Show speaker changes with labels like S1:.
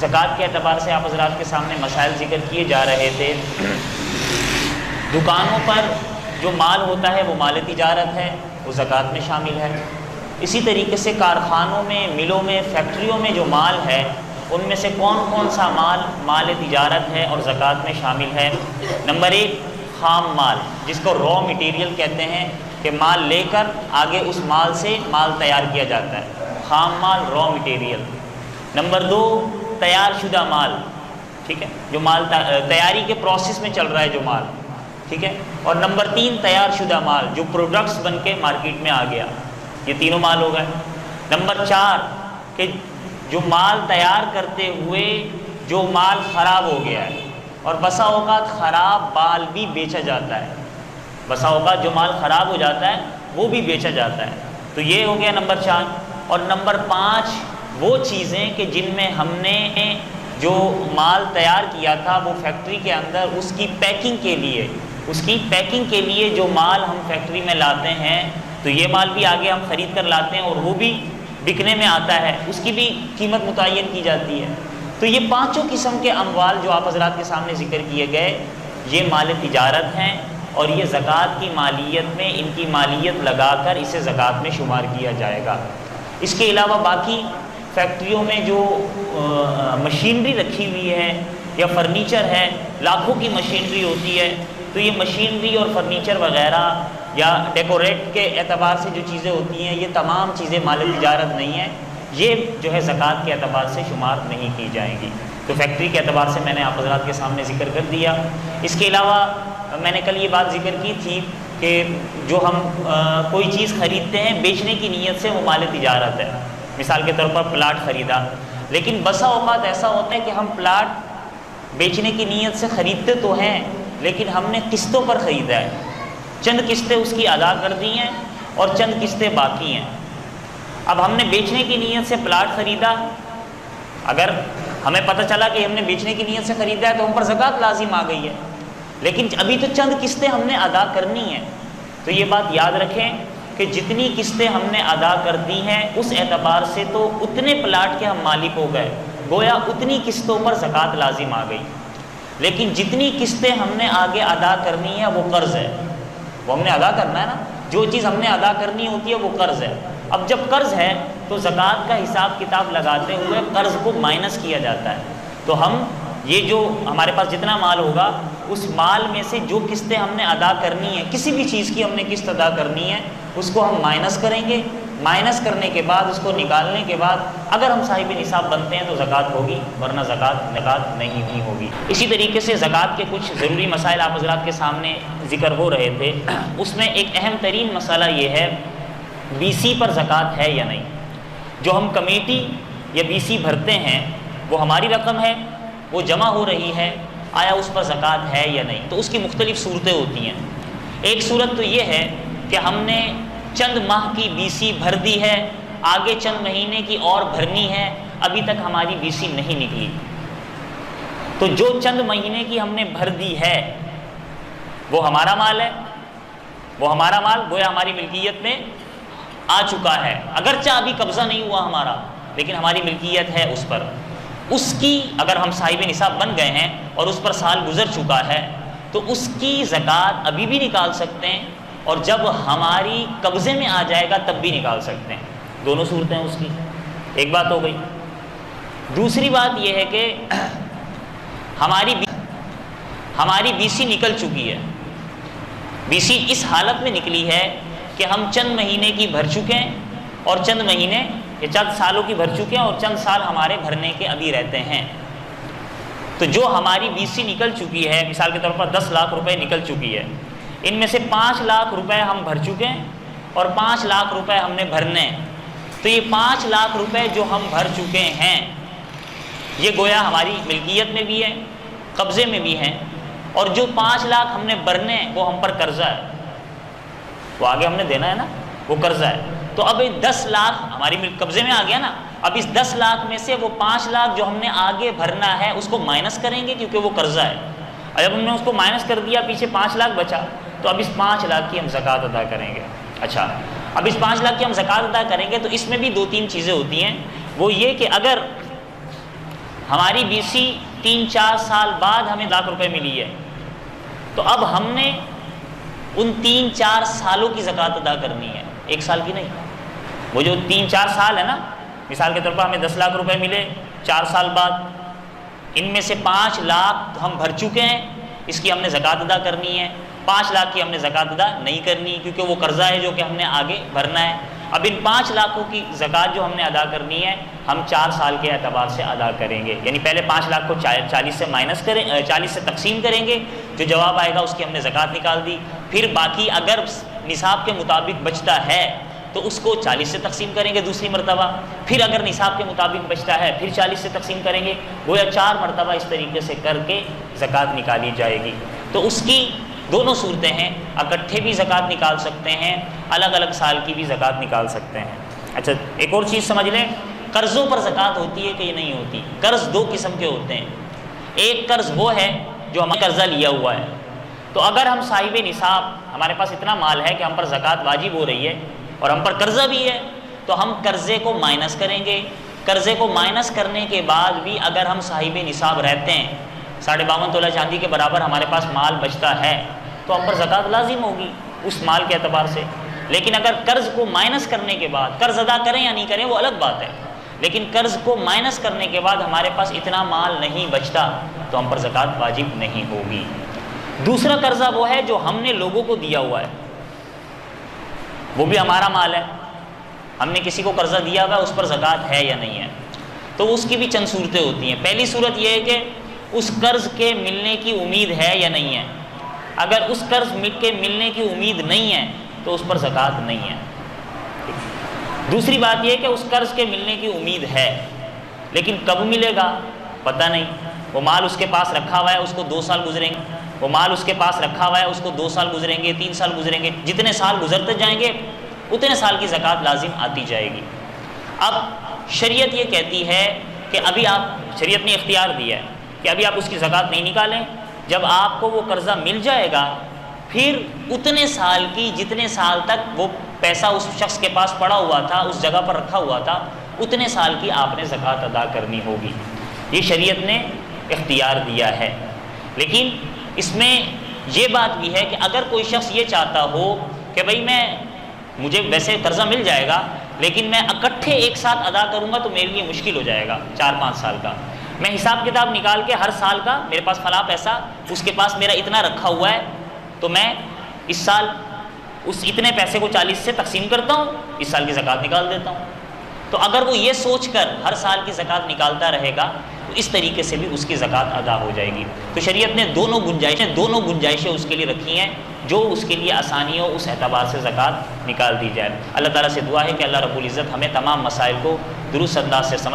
S1: زکوٰۃ کے اعتبار سے آپ حضرات کے سامنے مسائل ذکر کیے جا رہے تھے۔ دکانوں پر جو مال ہوتا ہے وہ مال تجارت ہے، وہ زکوٰۃ میں شامل ہے۔ اسی طریقے سے کارخانوں میں، ملوں میں، فیکٹریوں میں جو مال ہے ان میں سے کون کون سا مال مال تجارت ہے اور زکوٰۃ میں شامل ہے؟ نمبر 1 خام مال، جس کو را مٹیریل کہتے ہیں، کہ مال لے کر آگے اس مال سے مال تیار کیا جاتا ہے، خام مال، را مٹیریل۔ نمبر 2 تیار شدہ مال، ٹھیک ہے، جو مال تیاری کے پروسیس میں چل رہا ہے جو مال، ٹھیک ہے۔ اور نمبر 3 تیار شدہ مال، جو پروڈکٹس بن کے مارکیٹ میں آ گیا، یہ تینوں مال ہو گئے۔ نمبر 4 کہ جو مال تیار کرتے ہوئے جو مال خراب ہو گیا ہے، اور بسا اوقات خراب مال بھی بیچا جاتا ہے، بسا اوقات جو مال خراب ہو جاتا ہے وہ بھی بیچا جاتا ہے، تو یہ ہو گیا نمبر 4۔ اور نمبر 5 وہ چیزیں کہ جن میں ہم نے جو مال تیار کیا تھا وہ فیکٹری کے اندر اس کی پیکنگ کے لیے جو مال ہم فیکٹری میں لاتے ہیں، تو یہ مال بھی آگے ہم خرید کر لاتے ہیں اور وہ بھی بکنے میں آتا ہے، اس کی بھی قیمت متعین کی جاتی ہے۔ تو یہ 5 قسم کے اموال جو آپ حضرات کے سامنے ذکر کیے گئے، یہ مال تجارت ہیں، اور یہ زکوٰۃ کی مالیت میں ان کی مالیت لگا کر اسے زکوٰۃ میں شمار کیا جائے گا۔ اس کے علاوہ باقی فیکٹریوں میں جو مشینری رکھی ہوئی ہے یا فرنیچر ہے، لاکھوں کی مشینری ہوتی ہے، تو یہ مشینری اور فرنیچر وغیرہ یا ڈیکوریٹ کے اعتبار سے جو چیزیں ہوتی ہیں، یہ تمام چیزیں مال تجارت نہیں ہیں، یہ جو ہے زکوٰۃ کے اعتبار سے شمار نہیں کی جائیں گی۔ تو فیکٹری کے اعتبار سے میں نے آپ حضرات کے سامنے ذکر کر دیا۔ اس کے علاوہ میں نے کل یہ بات ذکر کی تھی کہ جو ہم کوئی چیز خریدتے ہیں بیچنے کی نیت سے، وہ مال تجارت ہے۔ مثال کے طور پر پلاٹ خریدا، لیکن بسا اوقات ایسا ہوتا ہے کہ ہم پلاٹ بیچنے کی نیت سے خریدتے تو ہیں، لیکن ہم نے قسطوں پر خریدا ہے، چند قسطیں اس کی ادا کر دی ہیں اور چند قسطیں باقی ہیں۔ اب ہم نے بیچنے کی نیت سے پلاٹ خریدا، اگر ہمیں پتہ چلا کہ ہم نے بیچنے کی نیت سے خریدا ہے تو ہم پر زکوٰۃ لازم آ گئی ہے، لیکن ابھی تو چند قسطیں ہم نے ادا کرنی ہیں۔ تو یہ بات یاد رکھیں کہ جتنی قسطیں ہم نے ادا کر دی ہیں اس اعتبار سے تو اتنے پلاٹ کے ہم مالک ہو گئے، گویا اتنی قسطوں پر زکوٰۃ لازم آ گئی۔ لیکن جتنی قسطیں ہم نے آگے ادا کرنی ہے وہ قرض ہے، وہ ہم نے ادا کرنا ہے نا، جو چیز ہم نے ادا کرنی ہوتی ہے وہ قرض ہے۔ اب جب قرض ہے تو زکوٰۃ کا حساب کتاب لگاتے ہوئے قرض کو مائنس کیا جاتا ہے، تو ہم یہ جو ہمارے پاس جتنا مال ہوگا اس مال میں سے جو قسطیں ہم نے ادا کرنی ہے، کسی بھی چیز کی ہم نے قسط ادا کرنی ہے، اس کو ہم مائنس کریں گے۔ مائنس کرنے کے بعد، اس کو نکالنے کے بعد اگر ہم صاحب نصاب بنتے ہیں تو زکوٰۃ ہوگی، ورنہ زکوٰۃ نہیں بھی ہوگی۔ اسی طریقے سے زکوٰۃ کے کچھ ضروری مسائل آپ حضرات کے سامنے ذکر ہو رہے تھے، اس میں ایک اہم ترین مسئلہ یہ ہے بی سی پر زکوٰۃ ہے یا نہیں۔ جو ہم کمیٹی یا بی سی بھرتے ہیں وہ ہماری رقم ہے، وہ جمع ہو رہی ہے، آیا اس پر زکوٰۃ ہے یا نہیں؟ تو اس کی مختلف صورتیں ہوتی ہیں۔ ایک صورت تو یہ ہے کہ ہم نے چند ماہ کی بی سی بھر دی ہے، آگے چند مہینے کی اور بھرنی ہے، ابھی تک ہماری بی سی نہیں نکلی، تو جو چند مہینے کی ہم نے بھر دی ہے وہ ہمارا مال ہے، وہ ہمارا مال گویا ہماری ملکیت میں آ چکا ہے، اگرچہ ابھی قبضہ نہیں ہوا ہمارا، لیکن ہماری ملکیت ہے اس پر۔ اس کی اگر ہم صاحب نصاب بن گئے ہیں اور اس پر سال گزر چکا ہے تو اس کی زکوٰۃ ابھی بھی نکال سکتے ہیں، اور جب ہماری قبضے میں آ جائے گا تب بھی نکال سکتے ہیں۔ دونوں صورتیں اس کی، ایک بات ہو گئی۔ دوسری بات یہ ہے کہ ہماری بی سی نکل چکی ہے، بی سی اس حالت میں نکلی ہے کہ ہم چند مہینے کی بھر چکے ہیں اور چند مہینے یا چند سالوں کی بھر چکے ہیں اور چند سال ہمارے بھرنے کے ابھی رہتے ہیں۔ تو جو ہماری بی سی نکل چکی ہے، مثال کے طور پر 10 لاکھ روپے نکل چکی ہے، ان میں سے 5 لاکھ روپے ہم بھر چکے ہیں اور 5 لاکھ روپے ہم نے بھرنے ہیں، تو یہ 5 لاکھ روپے جو ہم بھر چکے ہیں یہ گویا ہماری ملکیت میں بھی ہے، قبضے میں بھی ہیں، اور جو 5 لاکھ ہم نے بھرنے ہیں وہ ہم پر قرضہ ہے، وہ آگے ہم نے دینا ہے نا، وہ قرضہ ہے۔ تو اب 10 لاکھ ہماری قبضے میں آ گیا نا، اب اس 10 لاکھ میں سے وہ 5 لاکھ جو ہم نے آگے بھرنا ہے اس کو مائنس کریں گے کیونکہ وہ قرضہ ہے، اور جب ہم نے اس کو مائنس کر دیا پیچھے 5 لاکھ بچا، تو اب اس 5 لاکھ کی ہم زکوٰۃ ادا کریں گے۔ اچھا، اب اس 5 لاکھ کی ہم زکوٰۃ ادا کریں گے تو اس میں بھی 2-3 چیزیں ہوتی ہیں، وہ یہ کہ اگر ہماری BC 3-4 سال بعد ہمیں لاکھ روپے ملی ہے، تو اب ہم نے ان 3-4 سالوں کی زکوٰۃ ادا کرنی ہے، 1 سال کی نہیں۔ وہ جو 3-4 سال ہے نا، مثال کے طور پر ہمیں 10 لاکھ روپے ملے 4 سال بعد، ان میں سے 5 لاکھ ہم بھر چکے ہیں، اس کی ہم نے زکوٰۃ ادا کرنی ہے، 5 لاکھ کی ہم نے زکوٰۃ ادا نہیں کرنی کیونکہ وہ قرضہ ہے جو کہ ہم نے آگے بھرنا ہے۔ اب ان 5 لاکھوں کی زکوٰۃ جو ہم نے ادا کرنی ہے ہم 4 سال کے اعتبار سے ادا کریں گے، یعنی پہلے 5 لاکھ کو 40 سے تقسیم کریں گے، جو جواب آئے گا اس کی ہم نے زکوٰۃ نکال دی، پھر باقی اگر نصاب کے مطابق بچتا ہے تو اس کو 40 سے تقسیم کریں گے دوسری مرتبہ، پھر اگر نصاب کے مطابق بچتا ہے پھر 40 سے تقسیم کریں گے، گویا 4 مرتبہ اس طریقے سے کر کے زکوٰۃ نکالی جائے گی۔ تو اس کی دونوں صورتیں ہیں، اکٹھے بھی زکوٰۃ نکال سکتے ہیں، الگ الگ سال کی بھی زکوٰۃ نکال سکتے ہیں۔ اچھا ایک اور چیز سمجھ لیں، قرضوں پر زکوٰۃ ہوتی ہے کہ یہ نہیں ہوتی؟ قرض 2 قسم کے ہوتے ہیں، ایک قرض وہ ہے جو ہم نے قرضہ لیا ہوا ہے، تو اگر ہم صاحب نصاب، ہمارے پاس اتنا مال ہے کہ ہم پر زکوٰۃ واجب ہو رہی ہے اور ہم پر قرضہ بھی ہے، تو ہم قرضے کو مائنس کریں گے، قرضے کو مائنس کرنے کے بعد بھی اگر ہم صاحب نصاب رہتے ہیں، 52.5 تولہ چاندی کے برابر ہمارے پاس مال بچتا ہے تو ہم پر زکوٰۃ لازم ہوگی اس مال کے اعتبار سے۔ لیکن اگر قرض کو مائنس کرنے کے بعد، قرض ادا کریں یا نہیں کریں وہ الگ بات ہے، لیکن قرض کو مائنس کرنے کے بعد ہمارے پاس اتنا مال نہیں بچتا تو ہم پر زکوٰۃ واجب نہیں ہوگی۔ دوسرا قرضہ وہ ہے جو ہم نے لوگوں کو دیا ہوا ہے، وہ بھی ہمارا مال ہے، ہم نے کسی کو قرضہ دیا ہوا ہے، اس پر زکوٰۃ ہے یا نہیں ہے؟ تو اس کی بھی چند صورتیں ہوتی ہیں۔ پہلی صورت یہ ہے کہ اس قرض کے ملنے کی امید ہے یا نہیں ہے، اگر اس قرض کے ملنے کی امید نہیں ہے تو اس پر زکوٰۃ نہیں ہے۔ دوسری بات یہ ہے کہ اس قرض کے ملنے کی امید ہے لیکن کب ملے گا پتہ نہیں، وہ مال اس کے پاس رکھا ہوا ہے، اس کو 2 سال گزریں گے، وہ مال اس کے پاس رکھا ہوا ہے، اس کو 2 سال گزریں گے، 3 سال گزریں گے، جتنے سال گزرتے جائیں گے اتنے سال کی زکوٰۃ لازم آتی جائے گی۔ اب شریعت یہ کہتی ہے کہ ابھی شریعت نے اختیار دیا ہے کہ ابھی آپ اس کی زکوٰۃ نہیں نکالیں، جب آپ کو وہ قرضہ مل جائے گا پھر اتنے سال کی، جتنے سال تک وہ پیسہ اس شخص کے پاس پڑا ہوا تھا، اس جگہ پر رکھا ہوا تھا، اتنے سال کی آپ نے زکوٰۃ ادا کرنی ہوگی۔ یہ شریعت نے اختیار دیا ہے، لیکن اس میں یہ بات بھی ہے کہ اگر کوئی شخص یہ چاہتا ہو کہ بھئی مجھے ویسے قرضہ مل جائے گا لیکن میں اکٹھے ایک ساتھ ادا کروں گا تو میرے لیے مشکل ہو جائے گا 4-5 سال کا، میں حساب کتاب نکال کے ہر سال کا میرے پاس فلاں پیسہ اس کے پاس میرا اتنا رکھا ہوا ہے تو میں اس سال اس اتنے پیسے کو 40 سے تقسیم کرتا ہوں، اس سال کی زکوٰۃ نکال دیتا ہوں۔ تو اگر وہ یہ سوچ کر ہر سال کی زکوٰۃ نکالتا رہے گا تو اس طریقے سے بھی اس کی زکوٰۃ ادا ہو جائے گی۔ تو شریعت نے دونوں گنجائشیں اس کے لیے رکھی ہیں جو اس کے لیے آسانی ہو، اس اعتبار سے زکوٰۃ نکال دی جائے۔ اللہ تعالیٰ سے دعا ہے کہ اللہ رب العزت ہمیں تمام مسائل کو درست انداز سے سمجھ